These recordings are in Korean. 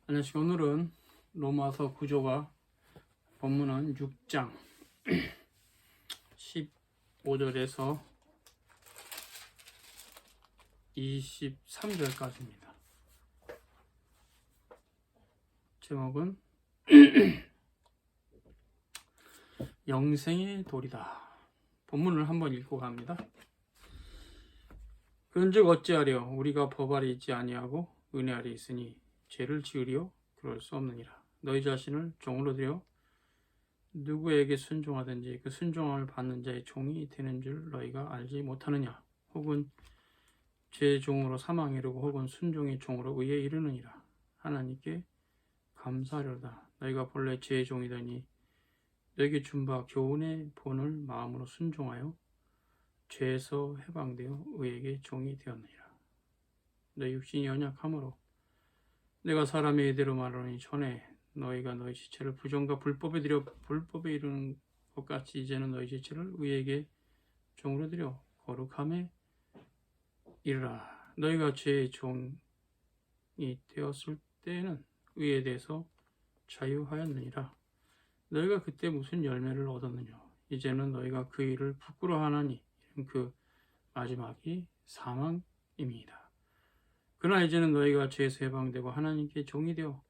안녕하세요. 오늘은 로마서 구조가 본문은 6장 15절에서 23절까지입니다. 제목은 영생의 돌이다. 본문을 한번 읽고 갑니다. 그런즉 어찌하려 우리가 법 아래 있지 아니하고 은혜 아래 있으니 죄를 지으리요? 그럴 수 없느니라. 너희 자신을 종으로 들여 누구에게 순종하든지 그 순종함을 받는 자의 종이 되는 줄 너희가 알지 못하느냐? 혹은 죄의 종으로 사망에 이르고 혹은 순종의 종으로 의에 이르느니라. 하나님께 감사하려다. 너희가 본래 죄의 종이더니 너희에게 준 바 교훈의 본을 마음으로 순종하여 죄에서 해방되어 의에게 종이 되었느니라. 너희 육신이 연약함으로 내가 사람의 이대로 말하노니 전에 너희가 너희 지체를 부정과 불법에 들여 불법에 이르는 것 같이 이제는 너희 지체를 의에게 종으로 들여 거룩함에 이르라. 너희가 죄의 종이 되었을 때에는 의에 대해서 자유하였느니라. 너희가 그때 무슨 열매를 얻었느냐? 이제는 너희가 그 일을 부끄러워하나니 그 마지막이 사망임이니라. 그러나 이제는 너희가 죄에서 해방되고 하나님께 종이 되어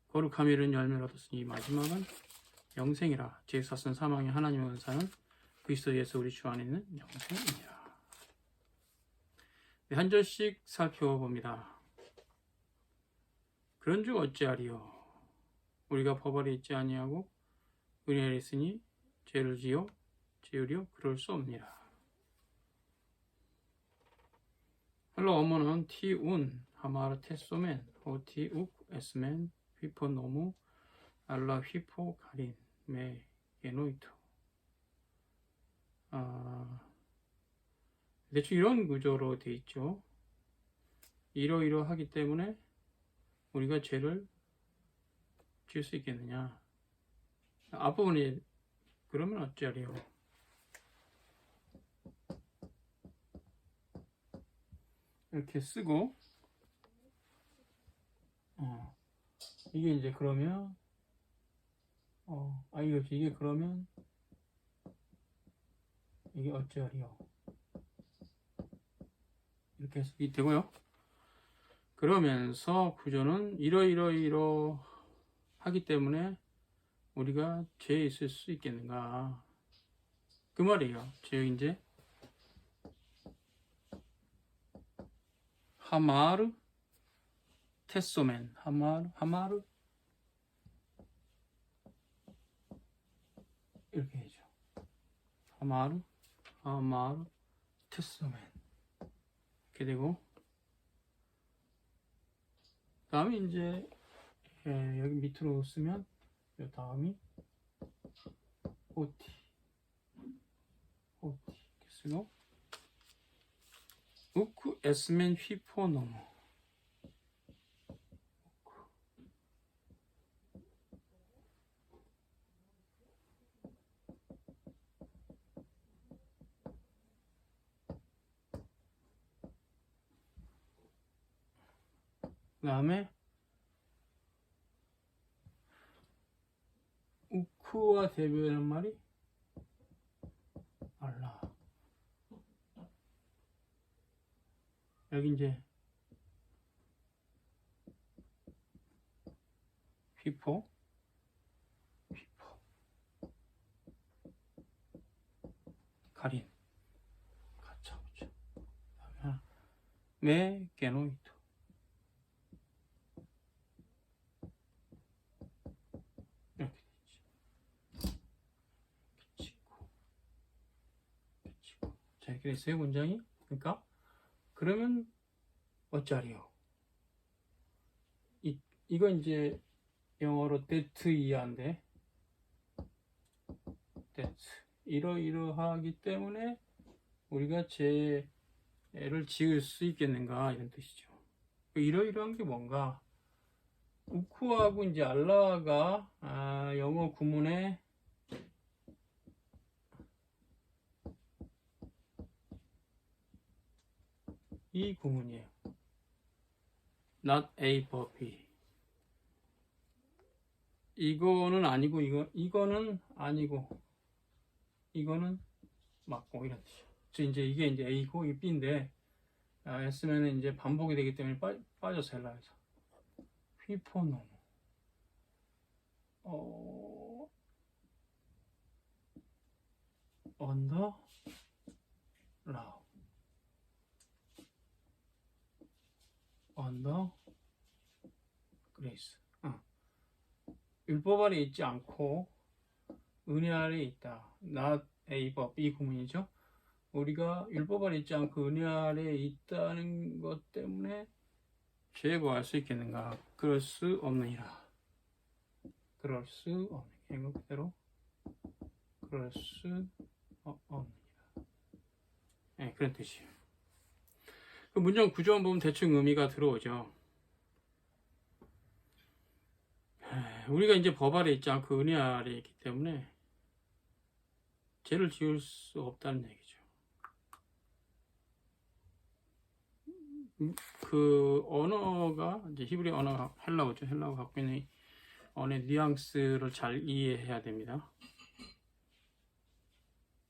거룩함에 이른 열매를 얻었으니 마지막은 영생이라. 죄에서 쓴 사망의 하나님의 은사는 그리스도 예수 우리 주 안에 있는 영생이니라. 네, 한 절씩 살펴봅니다. 그런즉 어찌하리요? 우리가 법 아래 있지 아니하고 은혜 아래 있으니 죄를 지으려 그럴 수 없느니라. 헬로 어머는 티운 하마르 테소멘 오티 욱 에스멘 휘포 노무 알라 휘포 가린 메 게노이토. 대충 이런 구조로 되어 있죠. 이러이러하기 때문에 우리가 죄를 지을 수 있겠느냐? 앞부분이 그러면 어찌하리요? 이렇게 쓰고 이게 이제 그러면 이게 그러면 이게 어찌하리요? 이렇게 해석이 되고요. 그러면서 구조는 이러이러이러 하기 때문에 우리가 죄에 있을 수 있겠는가? 그 말이에요. 즉 이제 하마르 테소멘 하마르 이렇게 해죠. 하마르 테소멘 이렇게 되고 다음에 이제 여기 밑으로 쓰면 이 다음이 오티 이렇게 쓰고 우쿠 에스멘 휘포 노무 그 다음에 우쿠와 대비하는 말이 알라. 여기 이제 휘포 가린 가차오죠. 그다음에 메 게노이토 이렇게 되지. 치고 자 이렇게 됐어요 문장이. 그러니까 그러면 어쩌리요? 이거 이제 영어로 that 이하인데 that 이러이러하기 때문에 우리가 죄를 지을 수 있겠는가 이런 뜻이죠. 이러이러한 게 뭔가 우쿠하고 이제 알라가 영어 구문에 이 구문이에요. not A but B. 이거는 아니고 이거는 아니고 이거는 맞고 이런 뜻이야. 그래서 이제 이게 이제 A고 이게 B인데 S면은 이제 반복이 되기 때문에 빠져서 헬라에서 휘포노 언더 라우 언더 그레이스. 율법 아래 있지 않고 은혜 아래 있다. not A법 B 구문이죠. 우리가 율법 아래 있지 않고 은혜 아래 있다는 것 때문에 죄 구할 수 있겠는가? 그럴 수 없느니라. 그럴 수 없느니라. 이거 그대로 그럴 수 없느니라. 네, 그런 뜻이에요. 그 문장 구조만 보면 대충 의미가 들어오죠. 우리가 이제 법 아래 있지 않고 은혜 아래 있기 때문에 죄를 지을 수 없다는 얘기죠. 그 언어가 이제 히브리 언어가 헬라어죠. 헬라어가 갖고 있는 언어의 뉘앙스를 잘 이해해야 됩니다.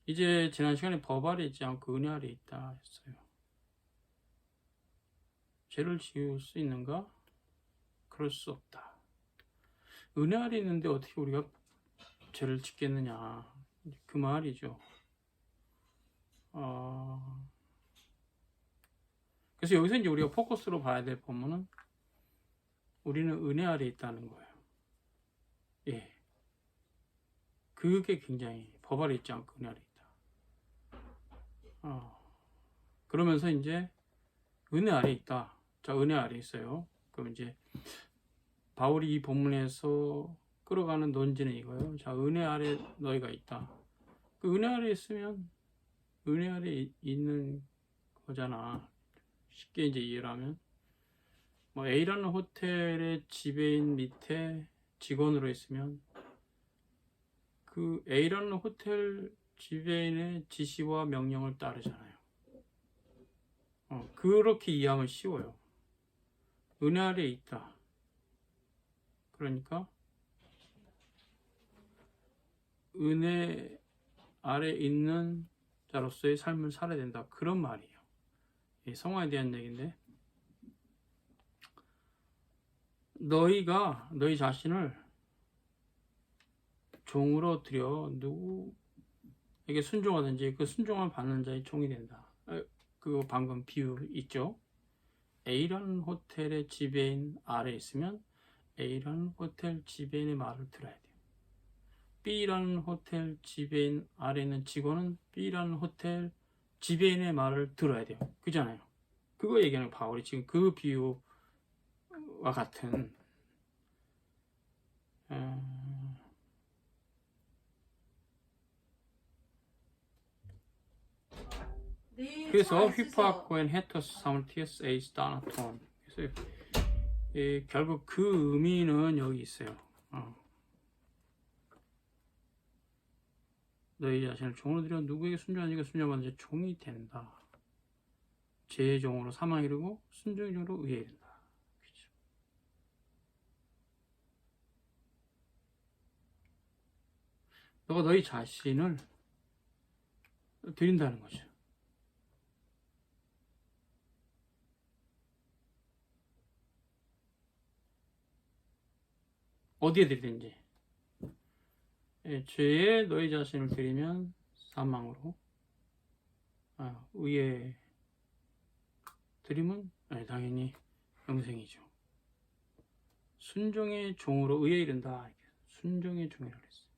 이제 지난 시간에 법 아래 있지 않고 은혜 아래 있다 했어요. 죄를 지을 수 있는가? 그럴 수 없다. 은혜 아래 있는데 어떻게 우리가 죄를 짓겠느냐? 그 말이죠. 그래서 여기서 이제 우리가 포커스로 봐야 될 본문은 우리는 은혜 아래 있다는 거예요. 예. 그게 굉장히 법 아래 있지 않고 은혜 아래 있다. 그러면서 이제 은혜 아래 있다. 자, 은혜 아래 있어요. 그럼 이제 바울이 이 본문에서 끌어가는 논지는 이거예요. 자, 은혜 아래 너희가 있다. 그 은혜 아래 있으면 은혜 아래 있는 거잖아. 쉽게 이제 이해를 하면 뭐 A라는 호텔의 지배인 밑에 직원으로 있으면 그 A라는 호텔 지배인의 지시와 명령을 따르잖아요. 그렇게 이해하면 쉬워요. 은혜 아래 있다. 그러니까 은혜 아래 있는 자로서의 삶을 살아야 된다. 그런 말이에요. 성화에 대한 얘기인데 너희가 너희 자신을 종으로 들여 누구에게 순종하든지 그 순종을 받는 자의 종이 된다. 그거 방금 비유 있죠. A라는 호텔의 지배인 아래 있으면 A라는 호텔 지배인의 말을 들어야 돼요. B라는 호텔 지배인 아래 있는 직원은 B라는 호텔 지배인의 말을 들어야 돼요. 그잖아요. 그거 얘기하는 바울이 지금 그 비유와 같은 그래서 휘파코엔 헤터스 사물티에스 에이스 다나톤. 그래서 결국 그 의미는 여기 있어요. 너희 자신을 종으로 들여 누구에게 순종하니까 순종받는 자 종이 된다. 죄의 종으로 사망에 이르고 순종의 종으로 의에 이른다. 그렇죠? 너가 너희 자신을 드린다는 거죠. 어디에 드리든지. 죄에 너희 자신을 드리면 사망으로, 의에 드리면 당연히 영생이죠. 순종의 종으로 의에 이른다. 순종의 종이라고 했어요.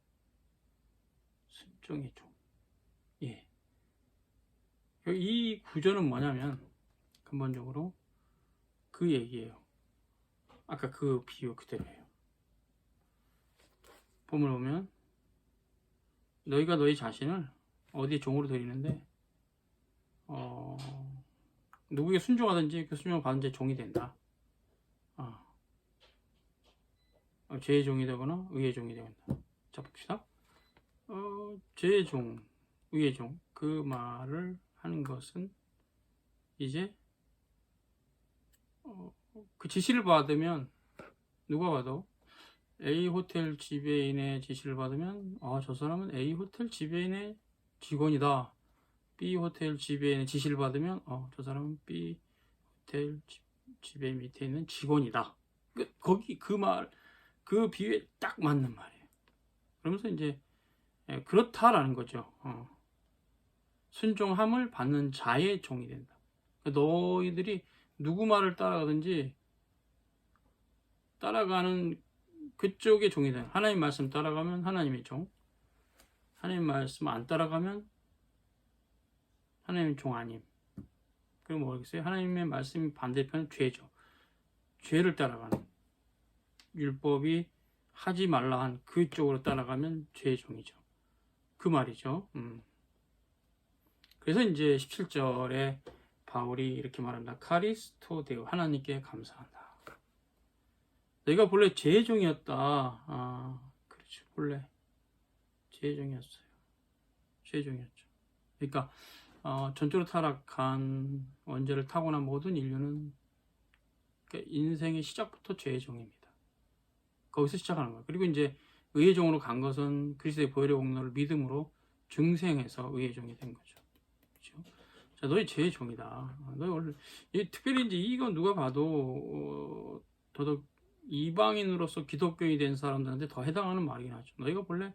순종의 종. 예. 이 구조는 뭐냐면 근본적으로 그 얘기예요. 아까 그 비유 그대로예요. 본문을 보면 너희가 너희 자신을 어디에 종으로 드리는데 누구에게 순종하든지 그 순종을 받은 자의 종이 된다. 죄의 종이 되거나 의의 종이 되거나. 자 봅시다. 죄의 종, 의의 종, 그 말을 하는 것은 이제 그 지시를 받으면 누가 봐도 A 호텔 지배인의 지시를 받으면 저 사람은 A 호텔 지배인의 직원이다. B 호텔 지배인의 지시를 받으면 저 사람은 B 호텔 지배인 밑에 있는 직원이다. 거기 그 비유에 딱 맞는 말이에요. 그러면서 이제 그렇다라는 거죠. 순종함을 받는 자의 종이 된다. 너희들이 누구 말을 따라가든지 따라가는 그쪽의 종이 된다. 하나님 말씀 따라가면 하나님의 종, 하나님 말씀 안 따라가면 하나님의 종 아님. 그럼 뭐겠어요? 하나님의 말씀 반대편은 죄죠. 죄를 따라가는, 율법이 하지 말라 한 그쪽으로 따라가면 죄의 종이죠. 그 말이죠. 그래서 이제 17절에 바울이 이렇게 말한다. 카리스토데오, 하나님께 감사한다. 내가 본래 죄의 종이었다. 그렇죠. 본래 죄의 종이었어요. 죄의 종이었죠. 그러니까 전적으로 타락한 원죄를 타고난 모든 인류는 그러니까 인생의 시작부터 죄의 종입니다. 거기서 시작하는 거예요. 그리고 이제 의의 종으로 간 것은 그리스도의 보혈의 공로를 믿음으로 증생해서 의의 종이 된 거죠. 그렇죠? 자, 너희 죄의 종이다. 너희 원래 특별히 이제 이거 누가 봐도 더더욱 이방인으로서 기독교인이 된 사람들한테 더 해당하는 말이긴 하죠. 너희가 본래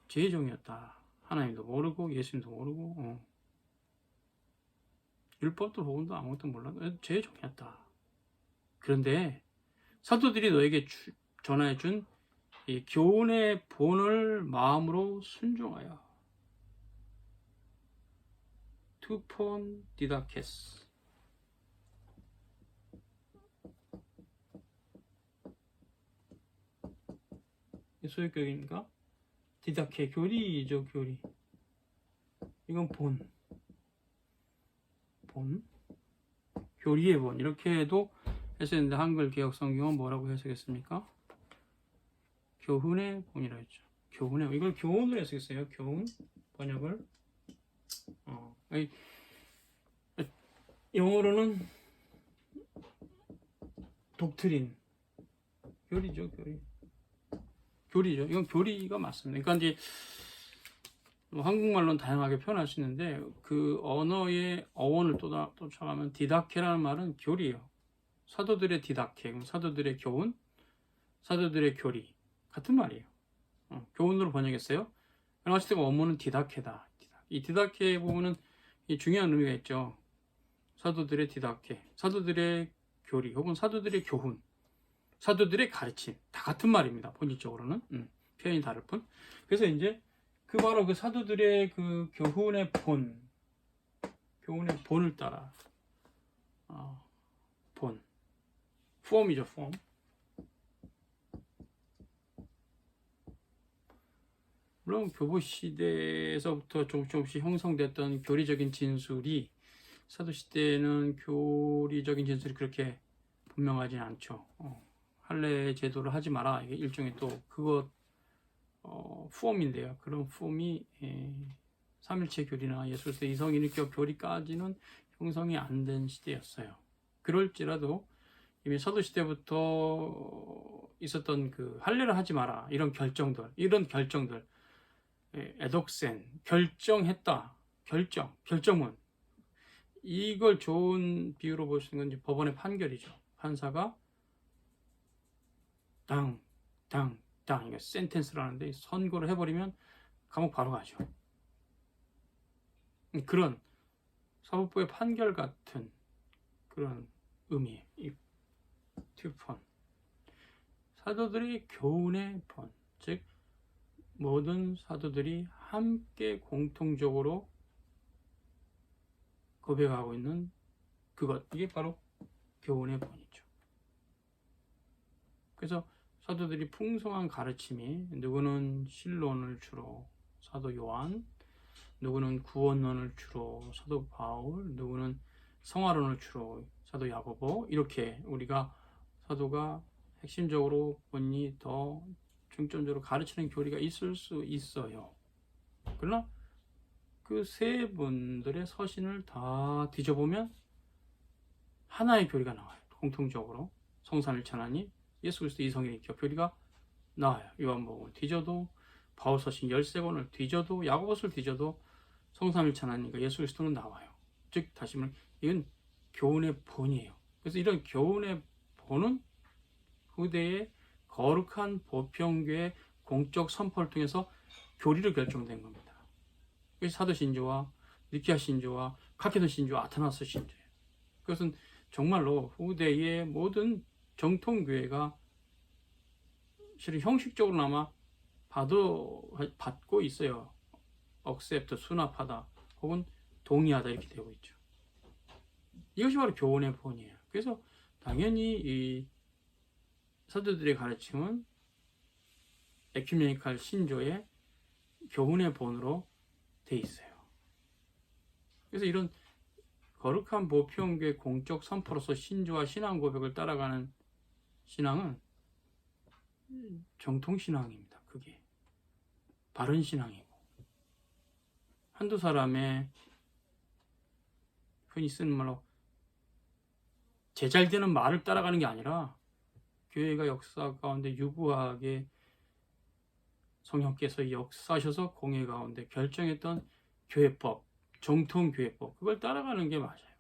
죄의 종이었다. 하나님도 모르고 예수님도 모르고 율법도 복음도 아무것도 몰라. 죄의 종이었다. 그런데 사도들이 너에게 전해준 이 교훈의 본을 마음으로 순종하여 투폰 디다케스, 소유격인가? 디다케, 교리죠. 교리. 이건 본, 교리의 본, 이렇게 해도 했었는데 한글 개혁 성경은 뭐라고 해석했습니까? 교훈의 본이라 했죠. 교훈의, 이걸 교훈으로 해석했어요. 교훈 번역을. 영어로는 독트린, 교리죠. 교리죠. 이건 교리가 맞습니다. 그러니까 이제 한국말로는 다양하게 표현할 수 있는데 그 언어의 어원을 쫓아가면 디다케라는 말은 교리예요. 사도들의 디다케, 사도들의 교훈, 사도들의 교리 같은 말이에요. 교훈으로 번역했어요. 어쨌든 원문은 디다케다. 이 디다케 부분은 중요한 의미가 있죠. 사도들의 디다케, 사도들의 교리 혹은 사도들의 교훈, 사도들의 가르침 다 같은 말입니다. 본질적으로는 표현이 다를 뿐. 그래서 이제 바로 그 사도들의 그 교훈의 본을 따라 폼이죠. 폼. 물론 교부 시대에서부터 조금씩 형성됐던 교리적인 진술이 사도 시대는 교리적인 진술이 그렇게 분명하지는 않죠. 할례 제도를 하지 마라. 이게 일종의 또 그것 폼인데요. 그런 폼이 삼일체 교리나 예수 그리스도 이성인격 교리까지는 형성이 안 된 시대였어요. 그럴지라도 이미 서도 시대부터 있었던 그 할례를 하지 마라 이런 결정들 에독센 결정했다. 결정문, 이걸 좋은 비유로 볼 수 있는 건 이제 법원의 판결이죠. 판사가 이거 센텐스를 하는데 선고를 해버리면 감옥 바로 가죠. 그런 사법부의 판결 같은 그런 의미의 이 튜폰, 사도들의 교훈의 본, 즉 모든 사도들이 함께 공통적으로 고백하고 있는 그것, 이게 바로 교훈의 본이죠. 그래서 사도들이 풍성한 가르침이, 누구는 신론을 주로 사도 요한, 누구는 구원론을 주로 사도 바울, 누구는 성화론을 주로 사도 야고보, 이렇게 우리가 사도가 핵심적으로 본이 더 중점적으로 가르치는 교리가 있을 수 있어요. 그러나 그 세 분들의 서신을 다 뒤져보면 하나의 교리가 나와요. 공통적으로 성삼일체 하나님, 예수 그리스도 이성인격 교리가 나와요. 요한복음을 뒤져도 바울서신 13권을 뒤져도 야고보서를 뒤져도 성삼일체 하나님과 예수 그리스도는 나와요. 즉 다시 말하면 이건 교훈의 본이에요. 그래서 이런 교훈의 본은 후대의 거룩한 보편교의 공적 선포를 통해서 교리를 결정된 겁니다. 그래서 사도 신조와 니케아 신조와 칼케돈 신조와 아테나스 신조예요. 그것은 정말로 후대의 모든 정통교회가 실은 형식적으로나마 받고 있어요. 억셉트, 수납하다 혹은 동의하다 이렇게 되고 있죠. 이것이 바로 교훈의 본이에요. 그래서 당연히 이 사도들의 가르침은 에큐메니칼 신조의 교훈의 본으로 돼 있어요. 그래서 이런 거룩한 보편교의 공적 선포로서 신조와 신앙 고백을 따라가는 신앙은 정통신앙입니다. 그게 바른 신앙이고 한두 사람의 흔히 쓰는 말로 제잘되는 말을 따라가는 게 아니라 교회가 역사 가운데 유구하게 성령께서 역사하셔서 공회 가운데 결정했던 교회법, 정통교회법 그걸 따라가는 게 맞아요.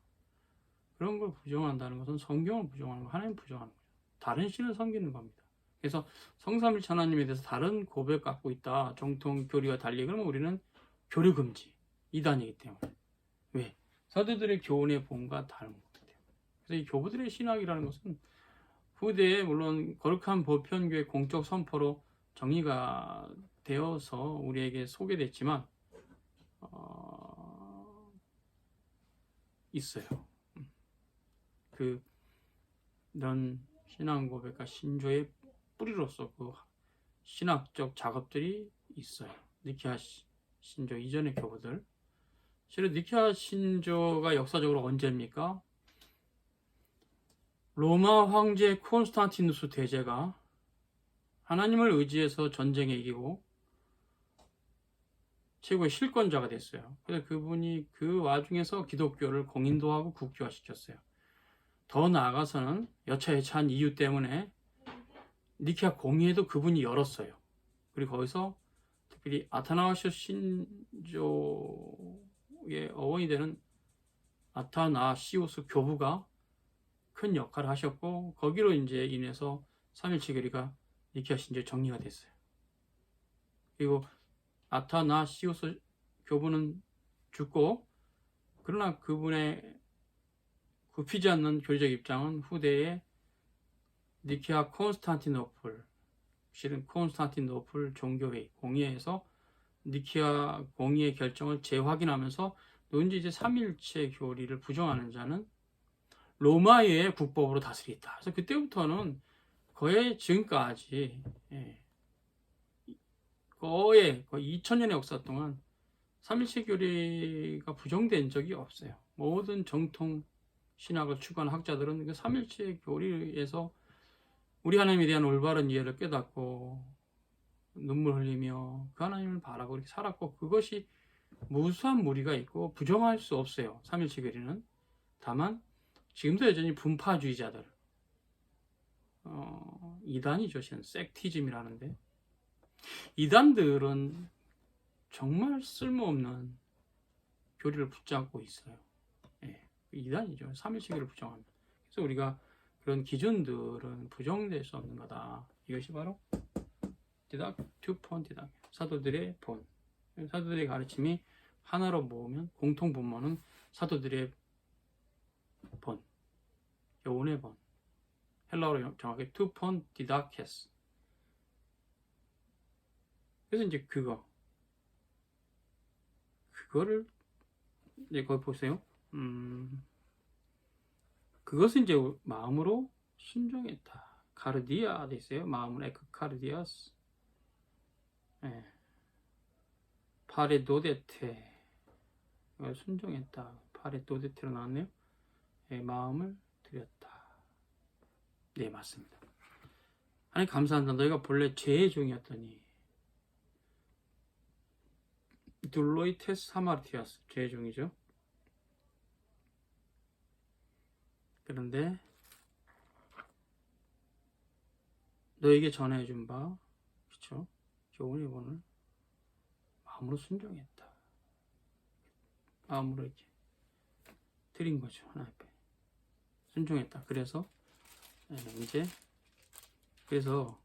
그런 걸 부정한다는 것은 성경을 부정하는 거, 하나님 부정하는 거죠. 다른 신을 섬기는 겁니다. 그래서 성삼일체 하나님에 대해서 다른 고백 갖고 있다. 정통 교리와 달리 그러면 우리는 교류 금지, 이단이기 때문에. 왜? 사도들의 교훈의 본과 다른 거기 때문에. 그래서 이 교부들의 신학이라는 것은 후대에 물론 거룩한 보편교의 공적 선포로 정리가 되어서 우리에게 소개됐지만 있어요. 이런 신앙 고백과 신조의 뿌리로서 그 신학적 작업들이 있어요. 니케아 신조 이전의 교부들. 실은 니케아 신조가 역사적으로 언제입니까? 로마 황제 콘스탄티누스 대제가 하나님을 의지해서 전쟁에 이기고 최고의 실권자가 됐어요. 그래서 그분이 그 와중에서 기독교를 공인도하고 국교화시켰어요. 더 나아가서는 여차여차한 이유 때문에 니케아 공의회도 그분이 열었어요. 그리고 거기서 특별히 아타나시오스 신조의 어원이 되는 아타나시오스 교부가 큰 역할을 하셨고 거기로 이제 인해서 삼일체 교리가 니케아 신조에 정리가 됐어요. 그리고 아타나시오스 교부는 죽고 그러나 그분의 굽히지 않는 교리적 입장은 후대에 니케아 콘스탄티노플 실은 콘스탄티노플 종교회의 공의회에서 니케아 공의회 결정을 재확인하면서 누군지 이제 삼일체 교리를 부정하는 자는 로마의 국법으로 다스리겠다. 그래서 그때부터는 거의 지금까지 거의 2000년의 역사 동안 삼일체 교리가 부정된 적이 없어요. 모든 정통 신학을 추구하는 학자들은 그 삼일체 교리에서 우리 하나님에 대한 올바른 이해를 깨닫고 눈물 흘리며 그 하나님을 바라고 이렇게 살았고 그것이 무수한 무리가 있고 부정할 수 없어요. 삼일체 교리는. 다만 지금도 여전히 분파주의자들 이단이죠. 섹티즘이라는데 이단들은 정말 쓸모없는 교리를 붙잡고 있어요. 이단이죠. 삼일체 교리를 부정합니다. 그래서 우리가 그런 기준들은 부정될 수 없는 거다. 이것이 바로 투폰 디닥 사도들의 본. 사도들의 가르침이 하나로 모으면 공통 분모는 사도들의 본, 교훈의 본. 헬라어로 정확히 투폰 디다케스. 그래서 이제 그거를 이제 거기 보세요. 그것은 이제 마음으로 순종했다. 카르디아 돼 있어요. 마음은 에크카르디아스. 파레도데테 순종했다. 파레도데테로 나왔네요. 마음을 드렸다. 네, 맞습니다. 하나님 감사한다. 너희가 본래 죄의 종이었더니 둘로이테스 하마르티아스 죄의 종이죠. 그런데 너에게 전해준 바 그렇죠? 좋은 예본을 마음으로 순종했다. 마음으로 이렇게 드린 거죠. 하나님 앞에 순종했다. 그래서 이제 그래서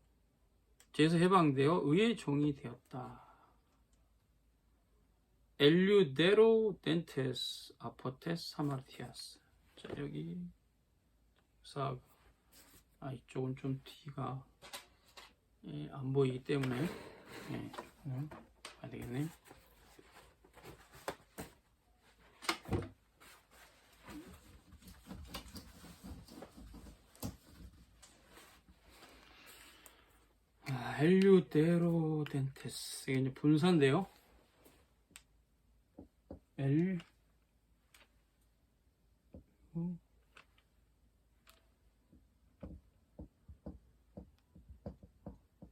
죄에서 해방되어 의의 종이 되었다. 엘류데로 덴테스 아포테스 하마르티아스. 자, 여기 사 이쪽은 좀 뒤가 안 보이기 때문에 봐야 되겠네. 엘류데로 덴테스. 이게 이제 분사인데요.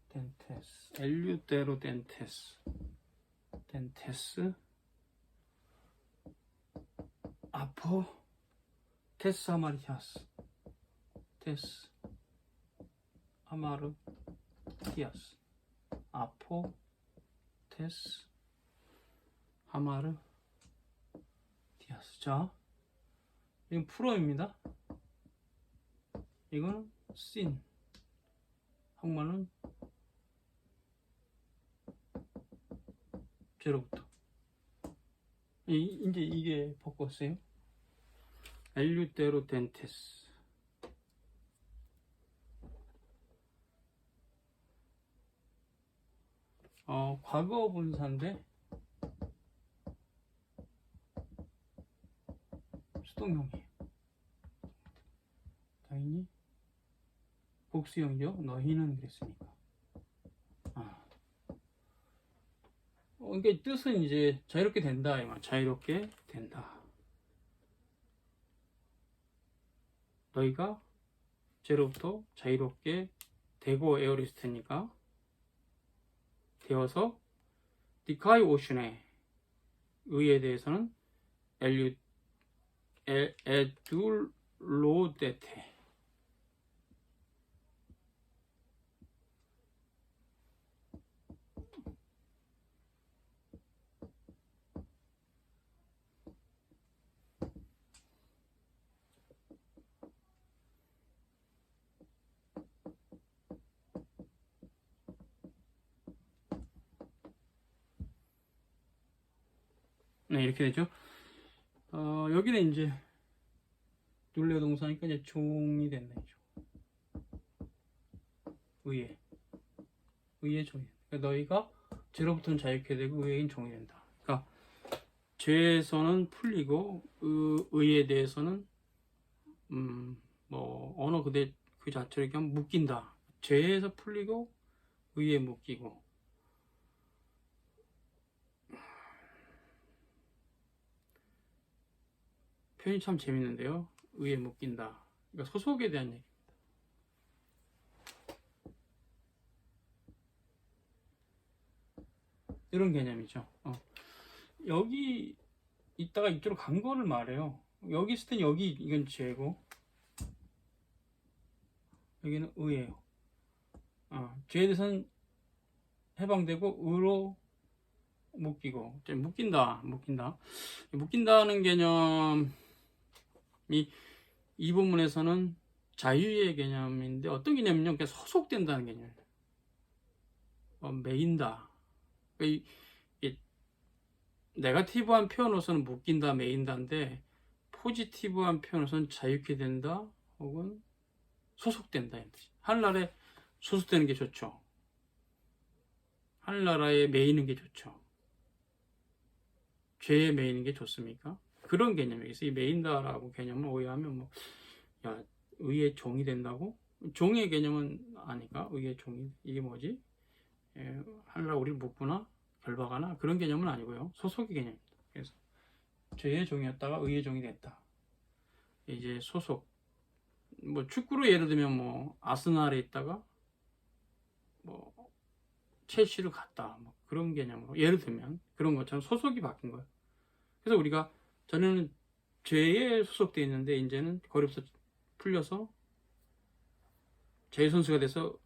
덴테스. 엘류데로 덴테스. 덴테스. 아포 테스 아마르티아스. 테스 아마르티아스. 아포 테스 아마르티아스. 자, 이건 프로입니다. 이거는 씬. 한국말은 제로부터. 이제 이게 바꿨어요. 엘류데로 덴테스. 과거 분사인데 수동형이에요. 당연히 복수형이죠. 너희는 그랬으니까. 이게 뜻은 이제 자유롭게 된다. 자유롭게 된다. 너희가 죄로부터 자유롭게 되고 에어리스트니까 되어서 디카이 오슌의 의에 대해서는 에둘로데테. 네, 이렇게 되죠. 여기는 이제 눌레 동사니까 이제 종이 된다. 의의 종이. 그러니까 너희가 죄로부터는 자유케 되고 의인 종이 된다. 그러니까 죄에서는 풀리고 의에 대해서는 뭐 언어 그 자체로 그냥 묶인다. 죄에서 풀리고 의에 묶이고. 표현이 참 재밌는데요. 의에 묶인다. 그러니까 소속에 대한 얘기입니다. 이런 개념이죠. 여기 있다가 이쪽으로 간 거를 말해요. 여기 있을 땐 여기 이건 죄고 여기는 의예요. 죄에 대해서는 해방되고 의로 묶이고. 묶인다는 개념이 이 본문에서는 자유의 개념인데 어떤 개념이냐면 그냥 소속된다는 개념이에요. 매인다. 네거티브한 표현으로서는 묶인다, 매인다인데 포지티브한 표현으로서는 자유케 된다 혹은 소속된다. 하늘나라에 소속되는 게 좋죠. 하늘나라에 매이는 게 좋죠. 죄에 매이는 게 좋습니까? 그런 개념이겠어요. 이 매인다라고 개념을 오해하면 의의 종이 된다고? 종의 개념은 아니까 의의 종이 이게 뭐지? 하늘나라 우리를 묶거나 결박하나 그런 개념은 아니고요. 소속의 개념입니다. 그래서 죄의 종이었다가 의의 종이 됐다. 이제 소속. 뭐 축구로 예를 들면 뭐 아스날에 있다가 뭐 첼시로 갔다. 뭐 그런 개념으로 예를 들면 그런 것처럼 소속이 바뀐 거예요. 그래서 우리가 전에는 죄에 소속되어 있는데 이제는 거기부터 풀려서 죄의 선수가 돼서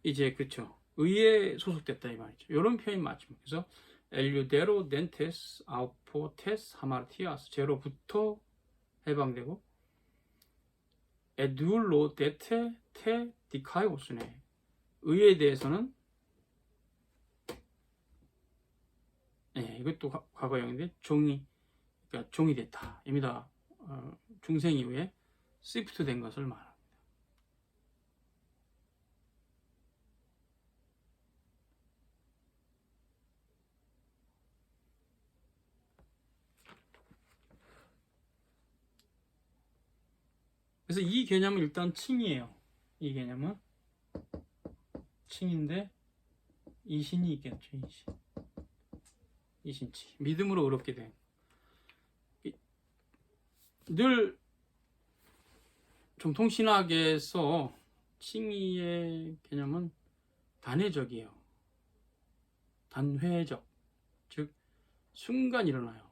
이제 그렇죠. 의에 소속됐다 이 말이죠. 이런 표현이 맞습니다. 그래서 엘유데로 덴테스 아우포테스 하마르티아스 제로부터 해방되고 에둘로 데테 테 디카이오스네 의에 대해서는 이것도 과거형인데 그러니까 종이 됐다. 입니다. 중생 이후에 시프트 된 것을 말합니다. 그래서 이 개념은 일단 칭이에요. 이 개념은 칭인데 이신이 있겠죠. 이신치 믿음으로 의롭게 된. 늘 정통신학에서 칭의의 개념은 단회적이에요. 단회적, 즉 순간 일어나요.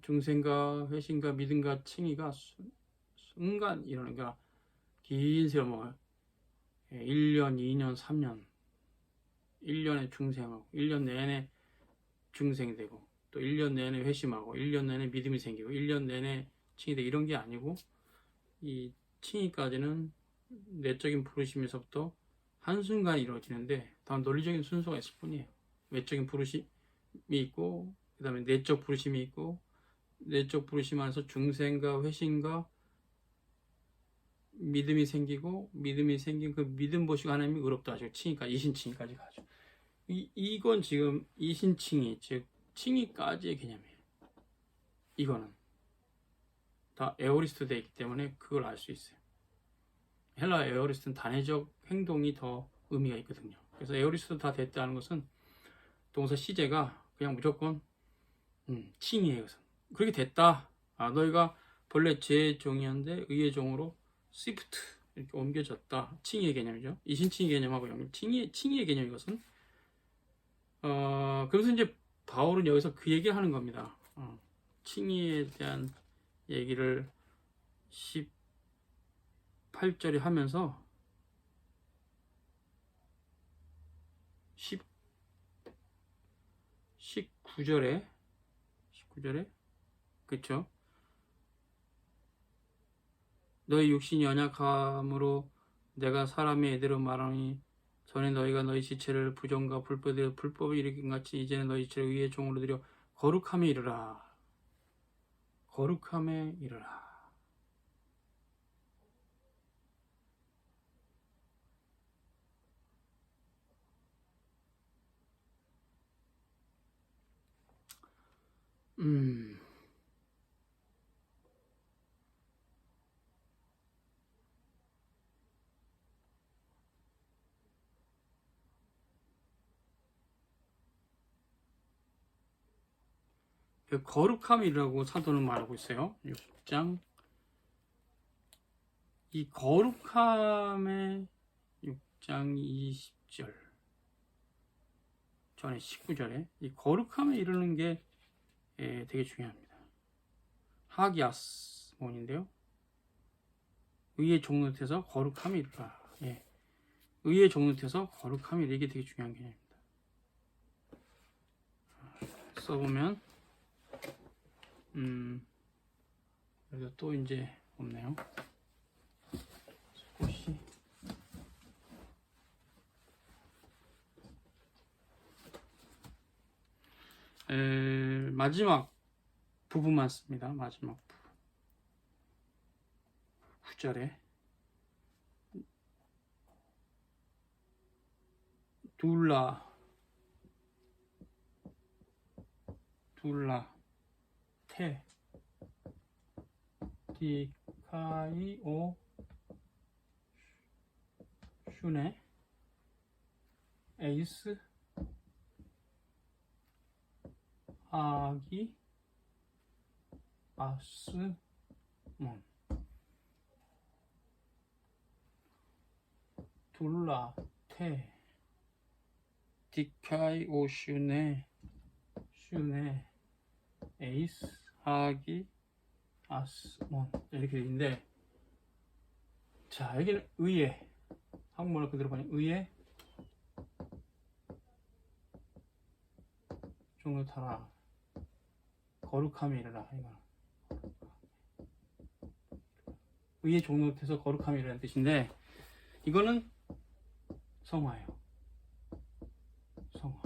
중생과 회신과 믿음과 칭의가 순간 일어나는 게 긴 세월 뭐 1년, 2년, 3년 1년에 중생하고 1년 내내 중생되고 또 1년 내내 회심하고 1년 내내 믿음이 생기고 1년 내내 칭이 되고 이런 게 아니고 이 칭의까지는 내적인 부르심에서부터 한순간 이루어지는데 다만 논리적인 순서가 있을 뿐이에요. 외적인 부르심이 있고 그 다음에 내적 부르심이 있고 내적 부르심 안에서 중생과 회심과 믿음이 생기고 믿음이 생긴 그 믿음 보시고 하나님이 의롭다 하시고 칭의까지 이신칭의까지 가죠. 이건 지금 이신칭의 즉 칭의까지의 개념이에요. 이거는 다 에오리스트 되어 있기 때문에 그걸 알 수 있어요. 헬라 에오리스트는 단회적 행동이 더 의미가 있거든요. 그래서 에오리스트 다 됐다는 것은 동사 시제가 그냥 무조건 칭의예요. 그렇게 됐다. 너희가 본래 제 종이었는데 의의 종으로 시프트 이렇게 옮겨졌다. 칭의의 개념이죠. 이신칭의 개념하고 연결. 칭의의 개념 이것은 그래서 이제 바울은 여기서 그 얘기를 하는 겁니다. 칭의에 대한 얘기를 18절에 하면서 19절에 그쵸? 너희 육신이 연약함으로 내가 사람의 애대로 말하니 전에 너희가 너희 지체를 부정과 불법을 일으킨 같이 이제는 너희 지체를 의의 종으로 들여 거룩함에 이르라. 거룩함에 이르라. 거룩함이라고 사도는 말하고 있어요. 6장 이 거룩함의 6장 20절 전에 19절에 이 거룩함에 이르는 게 되게 중요합니다. 하기아스몬인데요. 의의 종로에서 거룩함에 이르라. 의의 종로에서 거룩함에 이르게 되게 중요한 개념입니다. 써보면 그래도 또 이제 없네요. 혹시 마지막 부분만 씁니다. 마지막 부분 9절에 둘라 테 디카이오 슈네 에이스 하기 아스몬 둘라 테 디카이오 슈네 에이스 하기 아스몬 이렇게 되는데 자 여기는 의에 한국말로 그대로 번역 의의 종로타라 거룩함에 이르라. 이거 의의 종로에서 거룩함에 이르라는 뜻인데 이거는 성화예요. 성화.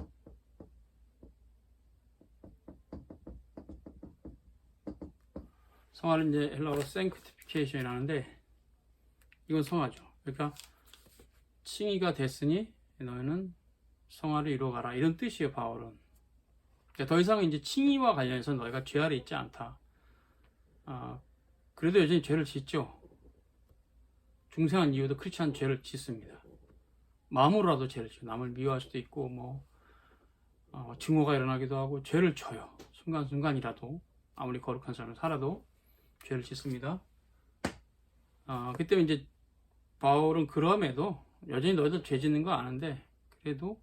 성화는 이제 헬라어로 sanctification이 라는데 이건 성화죠. 그러니까 칭의가 됐으니 너희는 성화를 이루어가라 이런 뜻이에요. 바울은. 그러니까 더 이상 이제 칭의와 관련해서 너희가 죄 아래 있지 않다. 그래도 여전히 죄를 짓죠. 중생한 이유도 그렇지 않은 죄를 짓습니다. 마음으로라도 죄를 지고 남을 미워할 수도 있고 뭐 증오가 일어나기도 하고 죄를 져요. 순간순간이라도 아무리 거룩한 사람을 살아도 죄를 짓습니다. 그때 이제 바울은 그럼에도 여전히 너희들 죄 짓는 거 아는데 그래도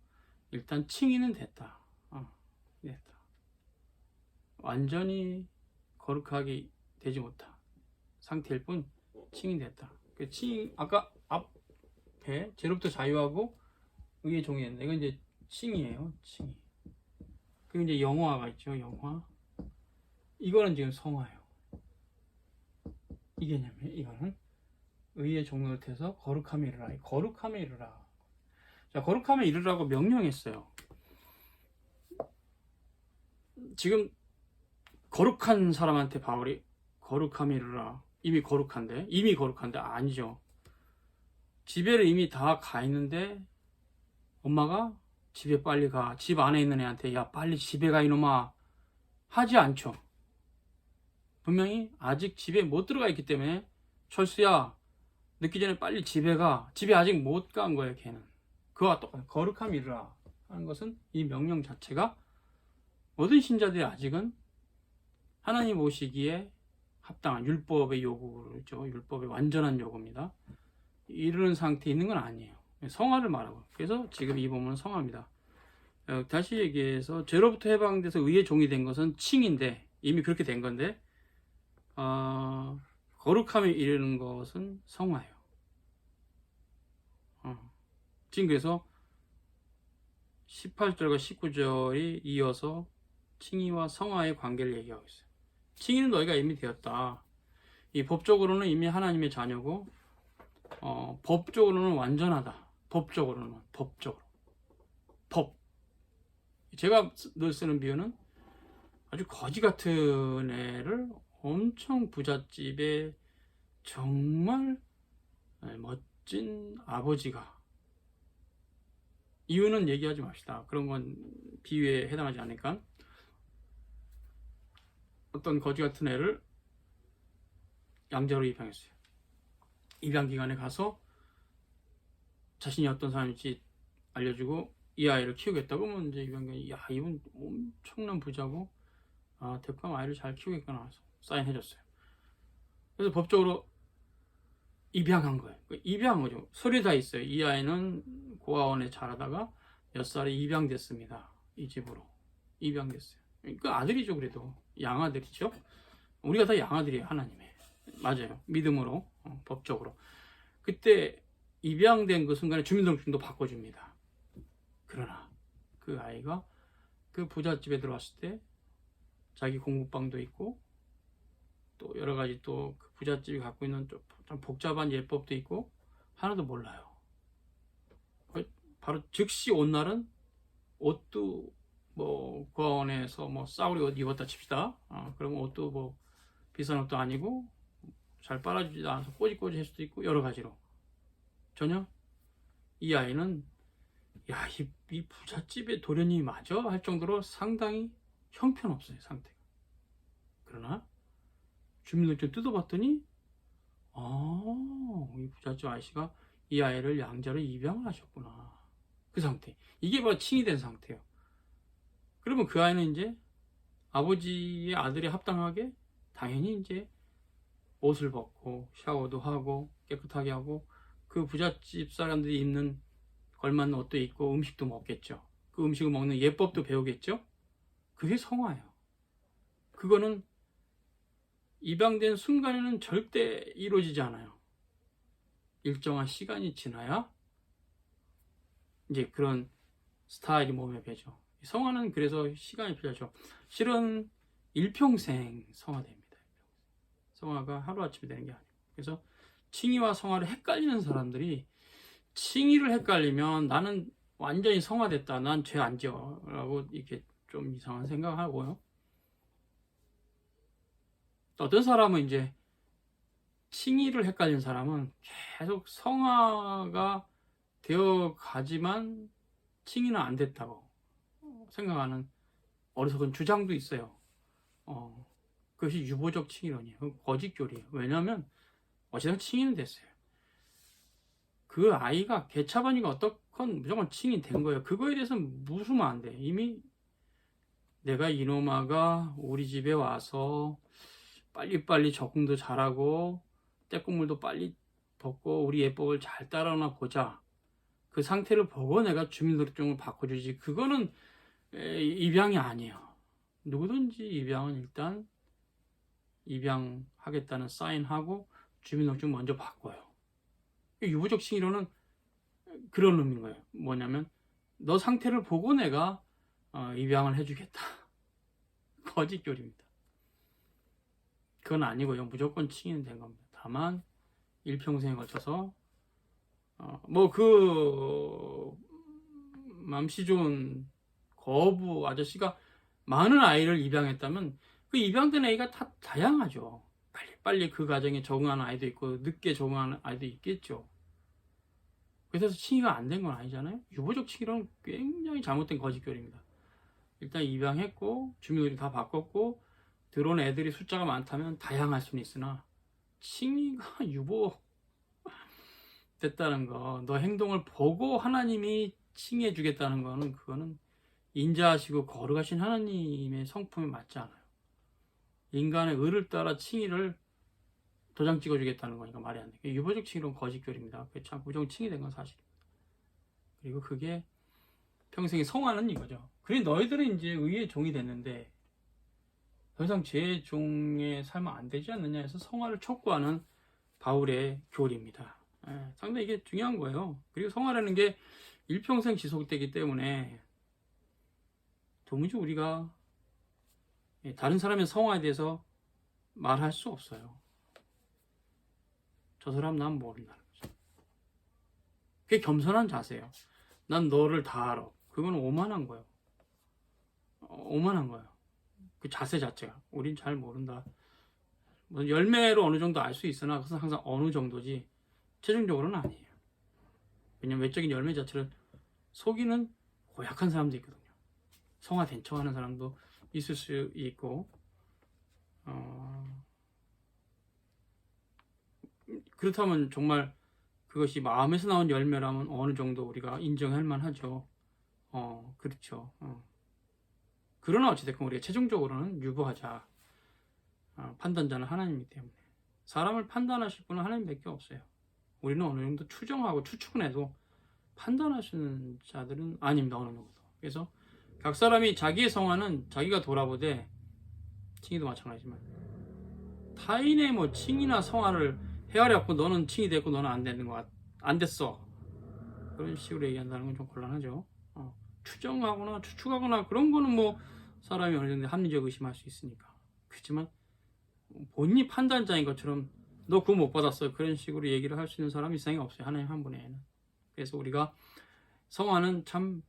일단 칭의는 됐다. 됐다. 완전히 거룩하게 되지 못한 상태일 뿐 칭이 됐다. 그 칭 아까 앞에 죄로부터 자유하고 의의 종이었는데 이건 이제 칭이에요. 칭이. 그리고 이제 영화가 있죠. 영화. 이거는 지금 성화예요. 이게 뭐냐면 이거는 의의 종로를 해서 거룩함에 이르라. 거룩함에 이르라. 자, 거룩함에 이르라고 명령했어요. 지금 거룩한 사람한테 바울이 거룩함에 이르라. 이미 거룩한데 아니죠. 집에를 이미 다 가 있는데 엄마가 집에 빨리 가. 집 안에 있는 애한테 야 빨리 집에 가 이놈아 하지 않죠. 분명히 아직 집에 못 들어가 있기 때문에 철수야 늦기 전에 빨리 집에 가. 집에 아직 못 간 거예요. 걔는. 그와 똑같아. 거룩함에 이르라 하는 것은 이 명령 자체가 모든 신자들이 아직은 하나님 오시기에 합당한 율법의 요구죠. 율법의 완전한 요구입니다. 이르는 상태에 있는 건 아니에요. 성화를 말하고. 그래서 지금 이 본문은 성화입니다. 다시 얘기해서 죄로부터 해방돼서 의의 종이 된 것은 칭인데 이미 그렇게 된 건데 거룩함에 이르는 것은 성화예요. 지금 그래서 18절과 19절이 이어서 칭의와 성화의 관계를 얘기하고 있어요. 칭의는 너희가 이미 되었다. 이 법적으로는 이미 하나님의 자녀고 법적으로는 완전하다. 법적으로 법. 제가 늘 쓰는 비유는 아주 거지 같은 애를 엄청 부잣집에 정말 멋진 아버지가 이유는 얘기하지 맙시다. 그런 건 비유에 해당하지 않으니까 어떤 거지 같은 애를 양자로 입양했어요. 입양 기관에 가서 자신이 어떤 사람인지 알려주고 이 아이를 키우겠다고 하면 이제 입양기관이 야 이분 엄청난 부자고 대빵 아이를 잘 키우겠구나 해서 사인해줬어요. 그래서 법적으로 입양한 거예요. 입양한 거죠. 서류 다 있어요. 이 아이는 고아원에 자라다가 몇 살에 입양됐습니다. 이 집으로 입양됐어요. 그 아들이죠. 그래도 양아들이죠. 우리가 다 양아들이에요. 하나님의. 맞아요. 믿음으로 법적으로. 그때 입양된 그 순간에 주민등록증도 바꿔줍니다. 그러나 그 아이가 그 부잣집에 들어왔을 때 자기 공부방도 있고 또 여러 가지 또 그 부잣집이 갖고 있는 좀 복잡한 예법도 있고 하나도 몰라요. 바로 즉시 온 날은 옷도 뭐 고아원에서 뭐 싸구려 옷 입었다 칩시다. 그러면 옷도 뭐 비싼 옷도 아니고 잘 빨아주지도 않아서 꼬지꼬지 할 수도 있고 여러 가지로 전혀 이 아이는 야, 이 부잣집의 도련님이 맞아? 할 정도로 상당히 형편없어요, 상태가. 그러나 주민등록증 뜯어봤더니 이 부잣집 아저씨가 이 아이를 양자로 입양을 하셨구나. 그 상태. 이게 바로 칭이 된 상태예요. 그러면 그 아이는 이제 아버지의 아들이 합당하게 당연히 이제 옷을 벗고 샤워도 하고 깨끗하게 하고 그 부잣집 사람들이 입는 걸맞는 옷도 입고 음식도 먹겠죠. 그 음식을 먹는 예법도 배우겠죠. 그게 성화예요. 그거는 입양된 순간에는 절대 이루어지지 않아요. 일정한 시간이 지나야 이제 그런 스타일이 몸에 배죠. 성화는 그래서 시간이 필요하죠. 실은 일평생 성화됩니다. 성화가 하루아침에 되는 게 아니에요. 그래서 칭의와 성화를 헷갈리는 사람들이 칭의를 헷갈리면 나는 완전히 성화됐다. 난 죄 안 지어. 라고 이렇게 좀 이상한 생각하고요. 어떤 사람은 이제 칭의를 헷갈린 사람은 계속 성화가 되어 가지만 칭의는 안 됐다고 생각하는 어리석은 주장도 있어요. 그것이 유보적 칭의론이에요. 거짓 교리예요. 왜냐하면 어쨌든 칭의는 됐어요. 그 아이가 개차반이가 어떻건 무조건 칭의 된 거예요. 그거에 대해서는 무수면 안 돼. 이미 내가 이놈아가 우리 집에 와서 빨리빨리 적응도 잘하고 떼국물도 빨리 벗고 우리 예법을 잘 따라오나 보자. 그 상태를 보고 내가 주민등록증을 바꿔주지. 그거는 입양이 아니에요. 누구든지 입양은 일단 입양하겠다는 사인하고 주민등록증 먼저 바꿔요. 유보적 칭의로는 그런 의미인 거예요. 뭐냐면 너 상태를 보고 내가 입양을 해주겠다. 거짓 교리입니다. 그건 아니고요. 무조건 칭의는 된 겁니다. 다만 일평생에 걸쳐서 뭐 그 맘씨 좋은 거부 아저씨가 많은 아이를 입양했다면 그 입양된 아이가 다 다양하죠. 빨리 그 가정에 적응하는 아이도 있고 늦게 적응하는 아이도 있겠죠. 그래서 칭의가 안 된 건 아니잖아요. 유보적 칭의는 굉장히 잘못된 거짓교리입니다. 일단 입양했고 주민등록 다 바꿨고 들어온 애들이 숫자가 많다면 다양할 수는 있으나 칭의가 유보 됐다는 거, 너 행동을 보고 하나님이 칭의해 주겠다는 거는 그거는 인자하시고 거룩하신 하나님의 성품에 맞지 않아요. 인간의 의를 따라 칭의를 도장 찍어주겠다는 거니까 말이 안 돼. 유보적 칭의는 거짓교리입니다. 참 무조건 칭의된 건 사실입니다. 그리고 그게 평생의 성화는 이거죠. 그래 너희들은 이제 의의 종이 됐는데 더 이상 제 종의 삶은 안 되지 않느냐 해서 성화를 촉구하는 바울의 교리입니다. 상당히 이게 중요한 거예요. 그리고 성화라는 게 일평생 지속되기 때문에 도무지 우리가 다른 사람의 성화에 대해서 말할 수 없어요. 저 사람 난 모른다는 거죠. 그게 겸손한 자세예요. 난 너를 다 알아. 그건 오만한 거예요. 오만한 거예요. 그 자세 자체가. 우린 잘 모른다. 열매로 어느 정도 알 수 있으나 그것은 항상 어느 정도지 최종적으로는 아니에요. 왜냐면 외적인 열매 자체를 속이는 고약한 사람도 있거든요. 성화된 척 하는 사람도 있을 수 있고 그렇다면 정말 그것이 마음에서 나온 열매라면 어느 정도 우리가 인정할 만하죠. 그렇죠. 그러나 어찌됐건 우리가 최종적으로는 유보하자. 판단자는 하나님이기 때문에 사람을 판단하실 분은 하나님밖에 없어요. 우리는 어느 정도 추정하고 추측은 해도 판단하시는 자들은 아닙니다. 어느 정도. 그래서 각 사람이 자기의 성화는 자기가 돌아보되 칭의도 마찬가지지만 타인의 뭐 칭의나 성화를 헤아려갖고 너는 칭의 됐고 너는 안 되는 거 안 됐어. 그런 식으로 얘기한다는 건 좀 곤란하죠. 추정하거나 추측하거나 그런 거는 뭐 사람이 어느 정도 합리적 의심할 수 있으니까. 그렇지만 본인이 판단자인 것처럼 너 그거 못 받았어. 그런 식으로 얘기를 할 수 있는 사람이 이 세상에 없어요. 하나님 한 분에는. 그래서 우리가 성화는 참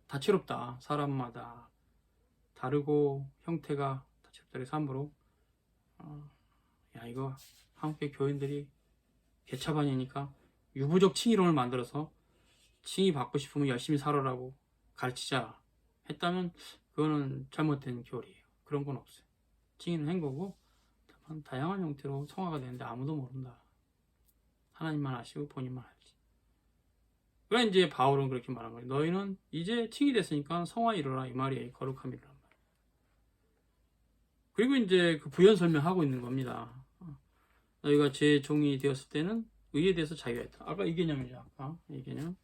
다채롭다. 사람마다 다르고 형태가 다채롭다. 그래서 함부로 야 이거 한국의 교인들이 개차반이니까 유부적 칭의론을 만들어서 칭의 받고 싶으면 열심히 살아라고 가르치자 했다면 그거는 잘못된 교리예요. 그런 건 없어요. 칭의는 행거고 다양한 형태로 성화가 되는데 아무도 모른다. 하나님만 아시고 본인만 알지. 그러니까 이제 바울은 그렇게 말한 거예요. 너희는 이제 칭이 됐으니까 성화 이루라 이 말이에요. 거룩함 이루란 말. 그리고 이제 그 부연 설명하고 있는 겁니다. 너희가 제 종이 되었을 때는 의에 대해서 자유했다. 아까 이 개념이죠. 아까 이 개념.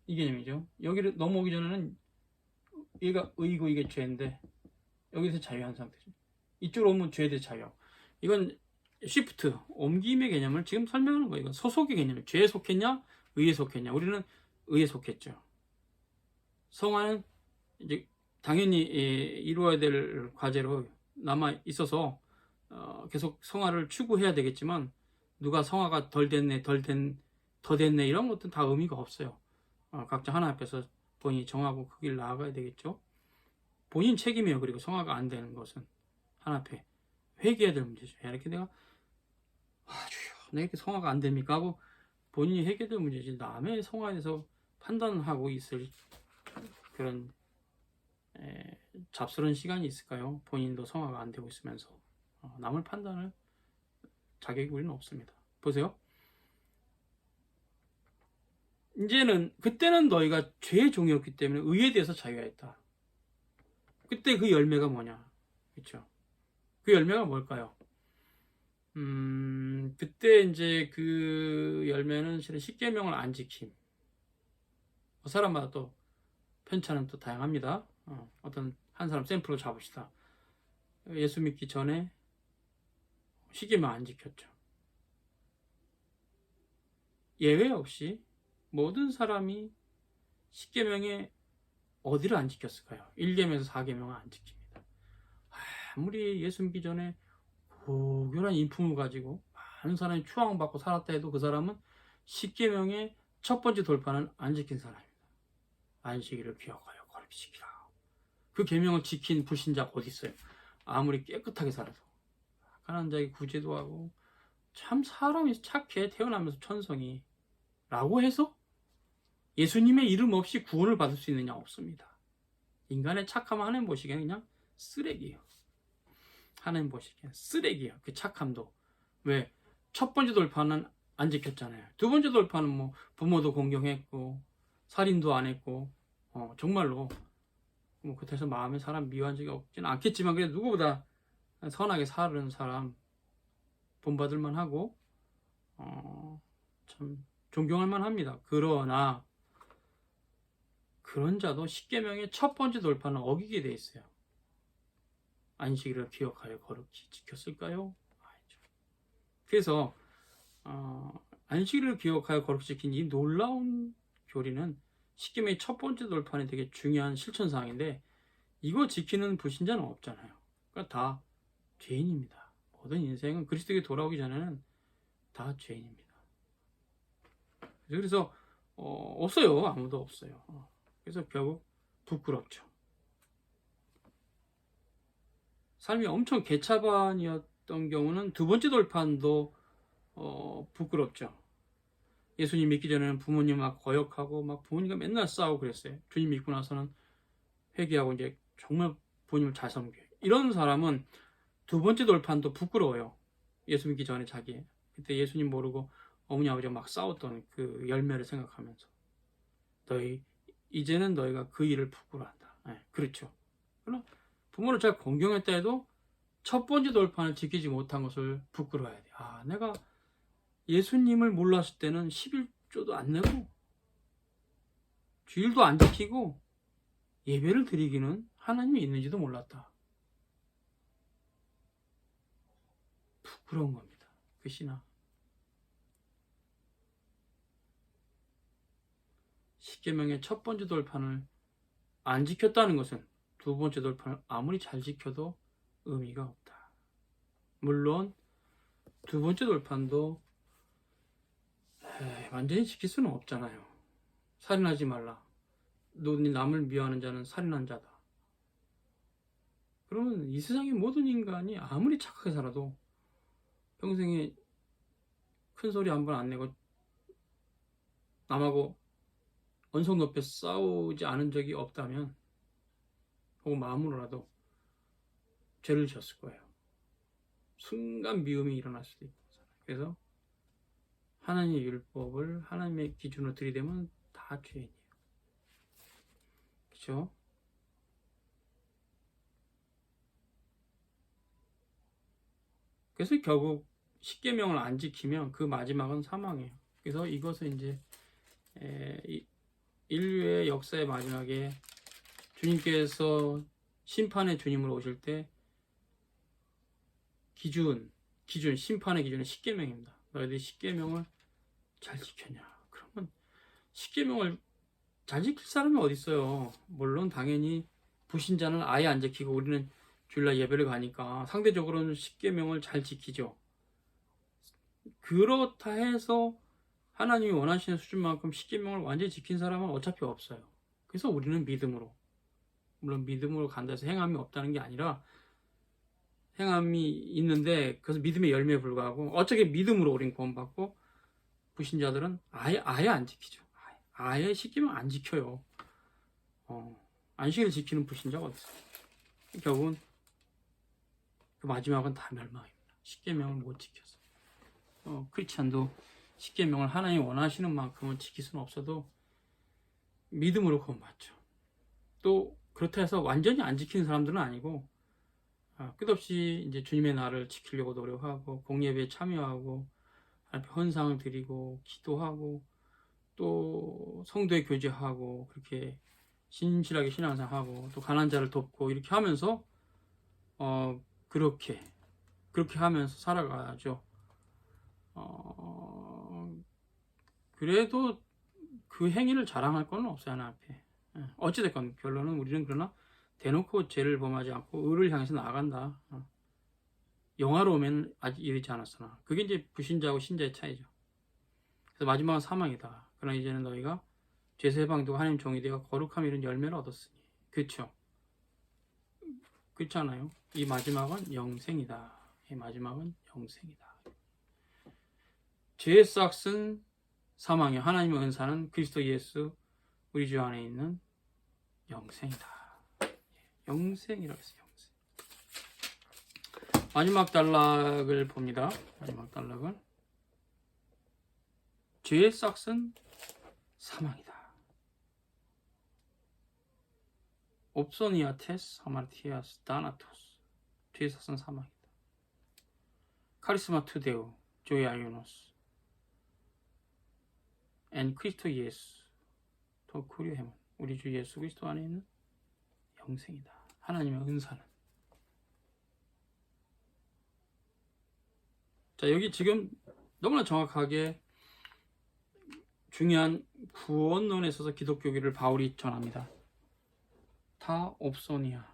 이 개념이죠. 여기를 넘어오기 전에는 얘가 의이고 이게 죄인데 여기서 자유한 상태죠. 이쪽으로 오면 죄에 대해 자유. 이건 시프트, 옮김의 개념을 지금 설명하는 거예요. 이건 소속의 개념이에요. 죄에 속했냐, 의에 속했냐. 우리는 의에 속했죠. 성화는 이제 당연히 이루어야 될 과제로 남아 있어서 계속 성화를 추구해야 되겠지만, 누가 성화가 더 됐네 이런 것들은 다 의미가 없어요. 각자 하나 앞에서 본인이 정하고 그 길 나아가야 되겠죠. 본인 책임이에요. 그리고 성화가 안 되는 것은 하나 앞에 회개해야 될 문제죠. 이렇게 내가 주여, 내가 이렇게 성화가 안 됩니까 하고 본인이 해결해야 될 문제지, 남의 성화에 대해서 판단하고 있을 그런 잡스러운 시간이 있을까요? 본인도 성화가 안 되고 있으면서 남을 판단할 자격이 우리는 없습니다. 보세요. 이제는, 그때는 너희가 죄의 종이었기 때문에 의에 대해서 자유했다. 그때 그 열매가 뭐냐? 그렇죠? 그 열매가 뭘까요? 그때 이제 그 열매는 실은 십계명을 안 지킴. 사람마다 또 편차는 또 다양합니다. 어떤 한 사람 샘플로 잡읍시다. 예수 믿기 전에 십계명 안 지켰죠. 예외 없이 모든 사람이 십계명에 어디를 안 지켰을까요? 1계명에서 4계명을 안 지킵니다. 아무리 예수 믿기 전에 고결한 인품을 가지고 많은 사람이 추앙받고 살았다 해도 그 사람은 십계명의 첫 번째 돌파는 안 지킨 사람입니다. 안식일을 기억하여 거룩히 지키라. 그 계명을 지킨 불신자가 어디 있어요? 아무리 깨끗하게 살아도 가난한 자에게 구제도 하고 참 사람이 착해, 태어나면서 천성이 라고 해서 예수님의 이름 없이 구원을 받을 수 있느냐? 없습니다. 인간의 착함은 하나님 보시기에는 그냥 쓰레기예요. 하나님 보시기에는 쓰레기예요. 그 착함도. 왜? 첫 번째 돌파는 안 지켰잖아요. 두 번째 돌파는 뭐 부모도 공경했고 살인도 안 했고 정말로 뭐 그때서 마음에 사람 미워한 적이 없지는 않겠지만, 그래도 누구보다 선하게 사는 사람 본받을 만하고 참 존경할 만합니다. 그러나 그런 자도 십계명의 첫 번째 돌파는 어기게 돼 있어요. 안식일을 기억하여 거룩히 지켰을까요? 아니죠. 그래서 안식일을 기억하여 거룩히 지킨 이 놀라운 교리는 십계명의 첫 번째 돌파는 되게 중요한 실천사항인데, 이거 지키는 불신자는 없잖아요. 그러니까 다 죄인입니다. 모든 인생은 그리스도에게 돌아오기 전에는 다 죄인입니다. 그래서 없어요. 아무도 없어요. 그래서 결국 부끄럽죠. 삶이 엄청 개차반이었던 경우는 두 번째 돌판도 부끄럽죠. 예수님 믿기 전에는 부모님 막 거역하고 막 부모님과 맨날 싸우고 그랬어요. 주님 믿고 나서는 회개하고 이제 정말 부모님을 잘 섬겨요. 이런 사람은 두 번째 돌판도 부끄러워요. 예수 믿기 전에 자기 그때 예수님 모르고 어머니 아버지가 막 싸웠던 그 열매를 생각하면서 이제는 너희가 그 일을 부끄러워한다. 네, 그렇죠. 그러나 부모를 잘 공경했다 해도 첫 번째 돌판을 지키지 못한 것을 부끄러워해야 돼. 내가 예수님을 몰랐을 때는 11조도 안 내고 주일도 안 지키고 예배를 드리기는 하나님이 있는지도 몰랐다. 부끄러운 겁니다. 그 신앙. 십계명의 첫 번째 돌판을 안 지켰다는 것은 두 번째 돌판을 아무리 잘 지켜도 의미가 없다. 물론 두 번째 돌판도 완전히 지킬 수는 없잖아요. 살인하지 말라. 남을 미워하는 자는 살인한 자다. 그러면 이 세상의 모든 인간이 아무리 착하게 살아도 평생에 큰 소리 한 번 안 내고 남하고 언성 높여 싸우지 않은 적이 없다면, 혹은 마음으로라도 죄를 지었을 거예요. 순간 미움이 일어날 수도 있고. 그래서 하나님의 율법을 하나님의 기준으로 들이대면 다 죄인이에요. 그렇죠? 그래서 결국 십계명을 안 지키면 그 마지막은 사망이에요. 그래서 이것은 이제 인류의 역사의 마지막에 주님께서 심판의 주님으로 오실 때 기준, 기준, 심판의 기준은 십계명입니다. 너희들이 십계명을 잘 지켰냐? 그러면 십계명을 잘 지킬 사람이 어디 있어요? 물론 당연히 불신자는 아예 안 지키고 우리는 주일날 예배를 가니까 상대적으로는 십계명을 잘 지키죠. 그렇다 해서 하나님이 원하시는 수준만큼 십계명을 완전히 지킨 사람은 어차피 없어요. 그래서 우리는 믿음으로, 물론 믿음으로 간다 해서 행함이 없다는 게 아니라 행함이 있는데 그래서 믿음의 열매에 불과하고 어차피 믿음으로 우린 구원받고 불신자들은 아예 안 지키죠. 아예 십계명 안 지켜요. 안식일을 지키는 불신자가 어디 있어요? 결국은 그 마지막은 다 멸망입니다. 십계명을 못 지켜서. 크리스찬도 십계명을 하나님 원하시는 만큼은 지킬 수는 없어도 믿음으로 구원받죠. 또 그렇다 해서 완전히 안 지키는 사람들은 아니고 끝없이 이제 주님의 날을 지키려고 노력하고 공예배에 참여하고 앞에 헌상을 드리고 기도하고 또 성도에 교제하고 그렇게 신실하게 신앙생활하고 또 가난한 자를 돕고 이렇게 하면서 그렇게 하면서 살아가죠. 그래도 그 행위를 자랑할 건 없어요, 하나 앞에. 어찌됐건 결론은 우리는 그러나 대놓고 죄를 범하지 않고 의를 향해서 나아간다. 영화로우면 아직 이르지 않았으나 그게 이제 불신자하고 신자의 차이죠. 그래서 마지막은 사망이다. 그러나 이제는 너희가 죄에서 해방되고 하나님 종이 되어 거룩함 이런 열매를 얻었으니. 그렇죠. 그렇잖아요. 이 마지막은 영생이다. 이 마지막은 영생이다. 죄의 싹은 사망이요. 하나님의 은사는 그리스도 예수 우리 주 안에 있는 영생이다. 영생이라고 했어요. 영생. 마지막 단락을 봅니다. 마지막 단락은 죄의 싹은 사망이다. 옵소니아테스 하마르티아스 다나토스. 죄의 싹은 사망이다. 카리스마 투데오 조이 아이오노스 앤 크리스토 예수 더 쿠리오 헤몬. 우리 주 예수 그리스도 안에 있는 영생이다. 하나님의 은사는. 자, 여기 지금 너무나 정확하게 중요한 구원론에 있어서 기독교계를 바울이 전합니다. 타 옵소니아.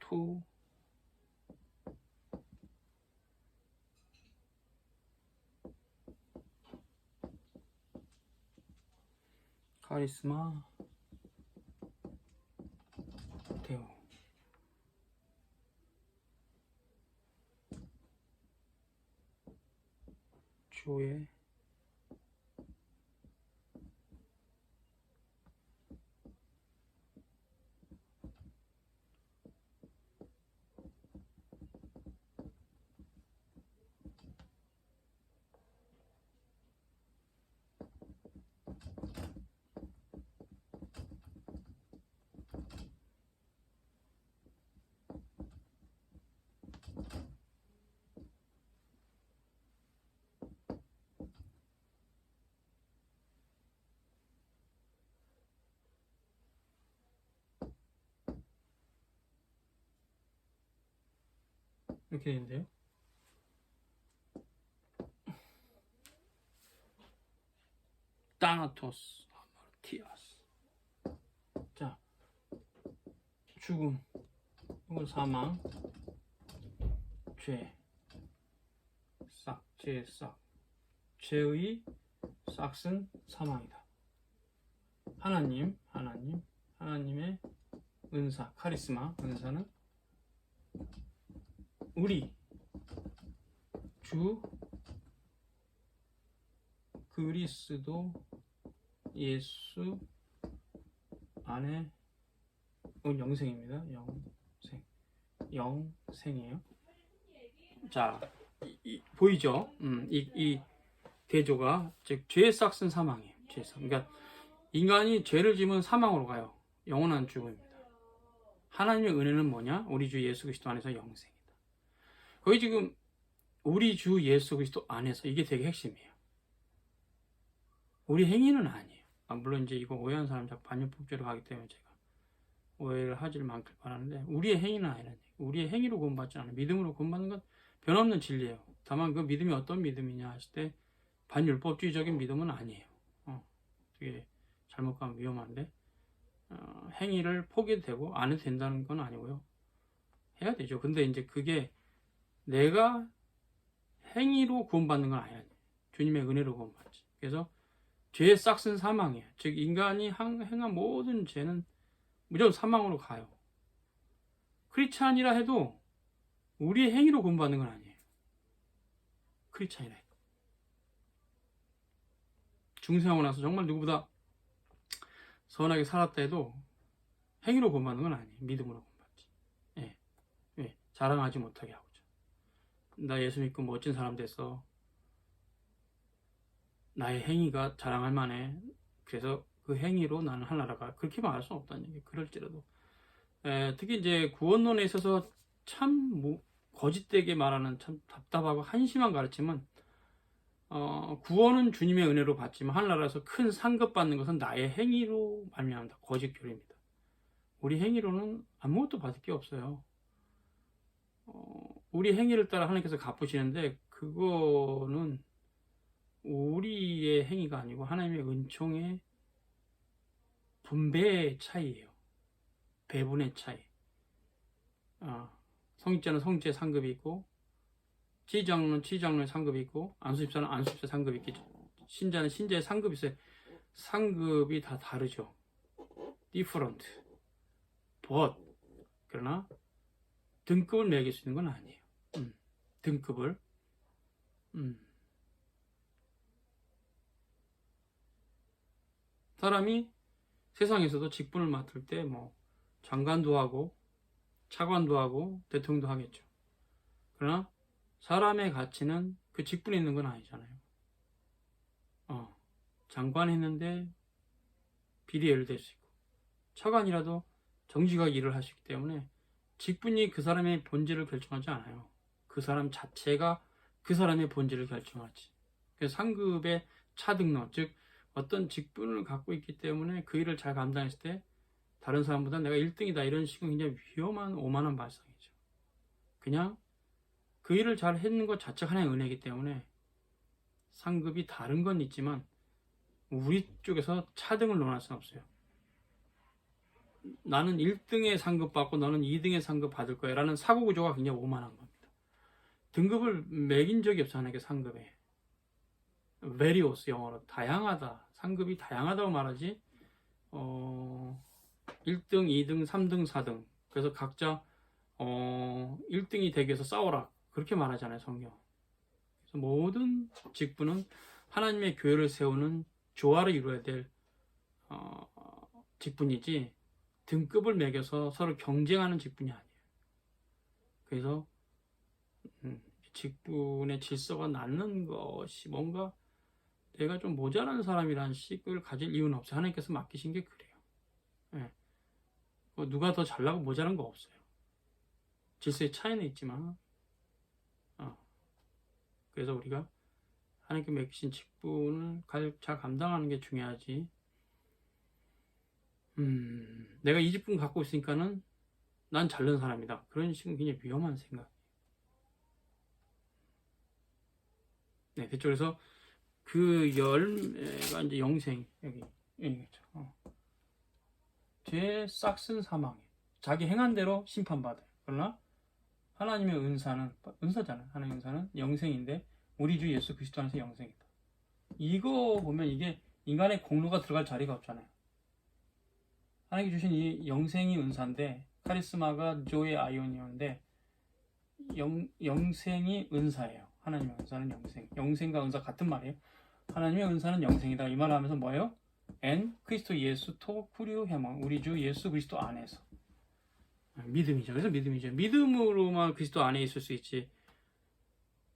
투 카리스마 데오. 주의 이렇게 되는데요. 타나토스 아마르티아스. 자, 죽음, 이건 사망, 죄, 싹, 죄의 싹, 죄의 싹은 사망이다. 하나님의 은사, 카리스마, 은사는 우리 주 그리스도 예수 안에 영생입니다. 영생. 영생이에요. 자, 보이죠? 이 대조가 즉 죄의 싹은 사망이에요. 죄의 싹. 그러니까 인간이 죄를 지면 사망으로 가요. 영원한 죽음입니다. 하나님의 은혜는 뭐냐? 우리 주 예수 그리스도 안에서 영생이다. 거기 지금 우리 주 예수 그리스도 안에서 이게 되게 핵심이에요. 우리 행위는 아니에요. 물론 이제 이거 오해한 사람 자꾸 반역폭죄로 가기 때문에 제가 오해를 하지를 않길 바라는데 우리의 행위는 아니라는 얘기예요. 우리의 행위로 구원받지 않아요. 믿음으로 구원받는 건 변함없는 진리예요. 다만 그 믿음이 어떤 믿음이냐 하실 때 반율법주의적인 믿음은 아니에요. 되게 잘못 가면 위험한데 행위를 포기되고 안 해도 된다는 건 아니고요. 해야 되죠. 근데 이제 그게 내가 행위로 구원받는 건 아니야. 주님의 은혜로 구원받지. 그래서 죄의 싹은 사망이에요. 즉 인간이 행한 모든 죄는 무조건 사망으로 가요. 크리스찬이라 해도 우리의 행위로 구원받는 건 아니에요. 크리스찬이라 해도. 중생하고 나서 정말 누구보다 선하게 살았다 해도 행위로 구원받는 건 아니에요. 믿음으로 구원받지. 예. 예. 자랑하지 못하게 하고죠. 나 예수 믿고 멋진 사람 됐어. 나의 행위가 자랑할 만해. 그래서 그 행위로 나는 하나라가 그렇게 말할 수는 없다는 얘기예요. 그럴지라도. 특히 이제 구원론에 있어서 참 거짓되게 말하는 참 답답하고 한심한 가르침은 구원은 주님의 은혜로 받지만 하늘나라에서 큰 상급 받는 것은 나의 행위로 말미암다. 거짓 교리입니다. 우리 행위로는 아무것도 받을 게 없어요. 우리 행위를 따라 하나님께서 갚으시는데 그거는 우리의 행위가 아니고 하나님의 은총의 분배의 차이예요. 배분의 차이. 성직자는 성직자 상급이 있고 지장로는 지장로의 상급이 있고 안수집사는 안수집사 상급이 있겠죠. 신자는 신자의 상급이 있어요. 상급이 다 다르죠. different. but 그러나 등급을 매길 수 있는 건 아니에요. 등급을 사람이 세상에서도 직분을 맡을 때 뭐 장관도 하고 차관도 하고 대통령도 하겠죠. 그러나 사람의 가치는 그 직분에 있는 건 아니잖아요. 장관 했는데 비리에를 될 수 있고 차관이라도 정직하게 일을 하시기 때문에 직분이 그 사람의 본질을 결정하지 않아요. 그 사람 자체가 그 사람의 본질을 결정하지. 그래서 상급의 차등론, 즉 어떤 직분을 갖고 있기 때문에 그 일을 잘 감당했을 때 다른 사람보다 내가 1등이다 이런 식은 굉장히 위험한 오만한 발상이죠. 그냥 그 일을 잘 했는 것 자체가 하나의 은혜이기 때문에 상급이 다른 건 있지만 우리 쪽에서 차등을 논할 수는 없어요. 나는 1등의 상급 받고 너는 2등의 상급 받을 거야 라는 사고구조가 굉장히 오만한 겁니다. 등급을 매긴 적이 없어 하나님께 상급에. various 영어로 다양하다. 상급이 다양하다고 말하지 1등, 2등, 3등, 4등 그래서 각자 1등이 되기 위해서 싸워라 그렇게 말하잖아요 성경. 그래서 모든 직분은 하나님의 교회를 세우는 조화를 이루어야 될 직분이지 등급을 매겨서 서로 경쟁하는 직분이 아니에요. 그래서 직분의 질서가 낮는 것이 뭔가 내가 좀 모자란 사람이라는 식을 가질 이유는 없어요. 하나님께서 맡기신 게 그래요. 네. 누가 더 잘나고 모자란 거 없어요. 질서의 차이는 있지만 그래서 우리가 하나님께 맡기신 직분을 잘 감당하는 게 중요하지. 내가 이 직분 갖고 있으니까는 난 잘난 사람이다. 그런 식은 굉장히 위험한 생각. 네, 됐죠. 그래서 그 열매가 이제 영생 여기겠죠. 죄 싹슨 사망에 자기 행한 대로 심판받아요. 그러나 하나님의 은사잖아요. 하나님의 은사는 영생인데 우리 주 예수 그리스도 안에서 영생이다. 이거 보면 이게 인간의 공로가 들어갈 자리가 없잖아요. 하나님이 주신 이 영생이 은사인데 카리스마가 조의 아이오니오인데 영생이 은사예요. 하나님의 은사는 영생. 영생과 은사 같은 말이에요. 하나님의 은사는 영생이다. 이 말을 하면서 뭐예요? 엔 크리스토 예수 토 쿠리오 헤망 우리 주 예수 그리스도 안에서 믿음이죠. 그래서 믿음이죠. 믿음으로만 그리스도 안에 있을 수 있지.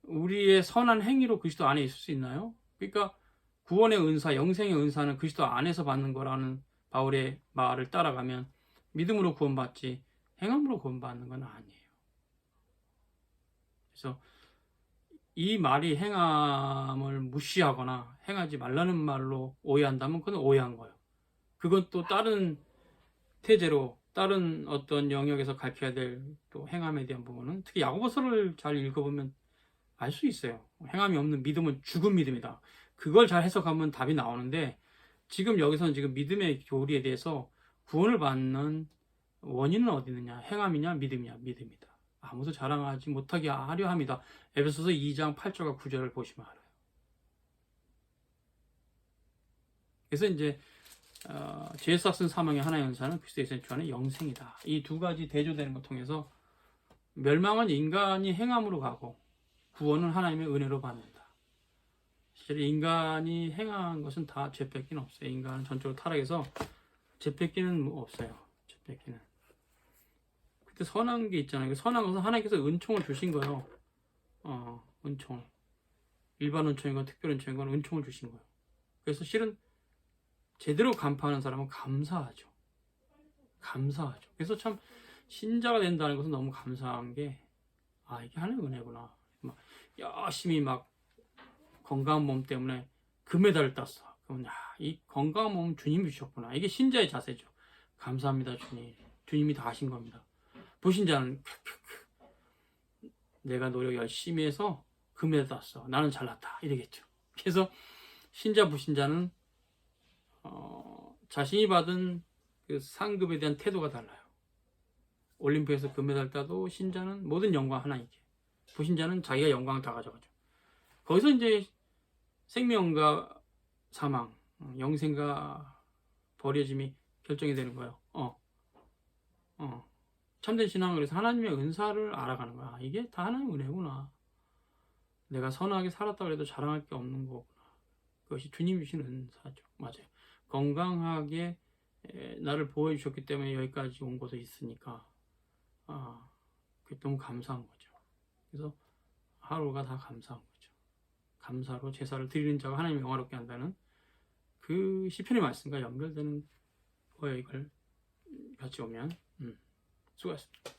우리의 선한 행위로 그리스도 안에 있을 수 있나요? 그러니까 구원의 은사, 영생의 은사는 그리스도 안에서 받는 거라는 바울의 말을 따라가면 믿음으로 구원받지 행함으로 구원받는 건 아니에요. 그래서 이 말이 행함을 무시하거나 행하지 말라는 말로 오해한다면 그건 오해한 거예요. 그건 또 다른 태제로 다른 어떤 영역에서 가르쳐야 될 또 행함에 대한 부분은 특히 야고보서를 잘 읽어보면 알 수 있어요. 행함이 없는 믿음은 죽은 믿음이다. 그걸 잘 해석하면 답이 나오는데 지금 여기서는 지금 믿음의 교리에 대해서 구원을 받는 원인은 어디 있느냐? 행함이냐 믿음이냐? 믿음이다. 아무도 자랑하지 못하게 하려 합니다. 에베소서 2장 8절과 9절을 보시면 알아요. 그래서 이제 죄 삭은 사망의 하나의 연사는 그리스도에서 주하는 영생이다. 이 두 가지 대조되는 걸 통해서 멸망은 인간이 행함으로 가고 구원은 하나님의 은혜로 받는다. 실제 인간이 행한 것은 다 죄 뺏기는 없어요. 인간은 전적으로 타락해서 죄 뺏기는 없어요. 죄 뺏기는. 그때 선한 게 있잖아요. 선한 것은 하나님께서 은총을 주신 거예요. 은총을. 일반 은총이건 특별 은총이건 은총을 주신 거예요. 그래서 실은 제대로 간파하는 사람은 감사하죠. 감사하죠. 그래서 참 신자가 된다는 것은 너무 감사한 게 이게 하나님의 은혜구나. 막 열심히 막 건강한 몸 때문에 금메달을 땄어. 그러면 이 건강한 몸은 주님이 주셨구나. 이게 신자의 자세죠. 감사합니다, 주님. 주님이 다 하신 겁니다. 불신자는 내가 노력 열심히 해서 금메달 땄어. 나는 잘났다. 이러겠죠. 그래서 신자, 불신자는 자신이 받은 그 상급에 대한 태도가 달라요. 올림픽에서 금메달 따도 신자는 모든 영광 하나님께, 불신자는 자기가 영광을 다 가져가죠. 거기서 이제 생명과 사망, 영생과 버려짐이 결정이 되는 거예요. 참된 신앙은 그래서 하나님의 은사를 알아가는 거야. 이게 다 하나님의 은혜구나. 내가 선하게 살았다고 해도 자랑할 게 없는 거구나. 그것이 주님이 주신 은사죠. 맞아요. 건강하게 나를 보호해주셨기 때문에 여기까지 온 것도 있으니까 그게 너무 감사한 거죠. 그래서 하루가 다 감사한 거죠. 감사로 제사를 드리는 자가 하나님을 영화롭게 한다는 그 시편의 말씀과 연결되는 거예요. 이걸 같이 오면 수고하셨습니다.